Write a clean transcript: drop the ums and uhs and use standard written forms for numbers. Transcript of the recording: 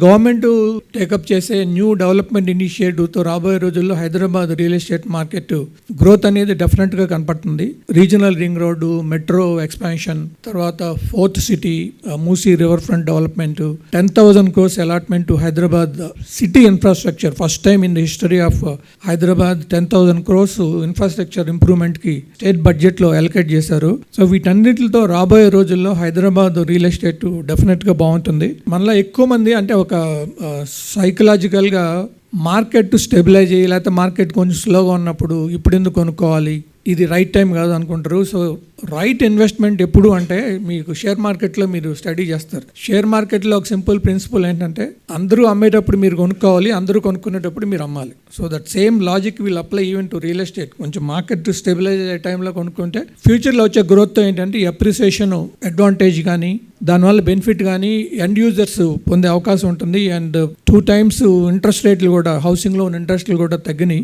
Government take up చేసే new development ఇనిషియేటివ్తో రాబోయే రోజుల్లో Hyderabad real estate market growth అనేది డెఫినెట్గా కనపడుతుంది. Regional ring road, metro expansion, తర్వాత fourth city, Musi river front development, 10,000 crores allotment to Hyderabad city infrastructure. First time in the history of Hyderabad 10,000 crores infrastructure ఇంప్రూవ్మెంట్కి state బడ్జెట్లో అలొకేట్ చేశారు. సో వీటన్నిటితో రాబోయే రోజుల్లో హైదరాబాద్ రియల్ ఎస్టేట్ డెఫినెట్గా బాగుంటుంది. మనలో ఎక్కువ మంది అంటే ఒక సైకలాజికల్గా మార్కెట్ స్టెబిలైజ్ అయ్యి లేకపోతే మార్కెట్ కొంచెం స్లోగా ఉన్నప్పుడు ఇప్పుడు ఎందుకు కొనుక్కోవాలి, ఇది రైట్ టైం కాదు అనుకుంటారు. సో రైట్ ఇన్వెస్ట్మెంట్ ఎప్పుడు అంటే మీకు షేర్ మార్కెట్లో మీరు స్టడీ చేస్తారు. షేర్ మార్కెట్లో ఒక సింపుల్ ప్రిన్సిపల్ ఏంటంటే అందరూ అమ్మేటప్పుడు మీరు కొనుక్కోవాలి, అందరూ కొనుక్కునేటప్పుడు మీరు అమ్మాలి. So that same logic will apply even to real estate. కొంచెం మార్కెట్ స్టెబిలైజ్ అయ్యే టైంలో కొనుక్కుంటే ఫ్యూచర్లో వచ్చే గ్రోత్తో ఏంటంటే అప్రిసియేషన్ అడ్వాంటేజ్ కానీ దానివల్ల బెనిఫిట్ కానీ ఎండ్ యూజర్స్ పొందే అవకాశం ఉంటుంది. అండ్ 2 times ఇంట్రెస్ట్ రేట్లు కూడా హౌసింగ్ లోన్ ఇంట్రెస్ట్లు కూడా తగ్గినాయి.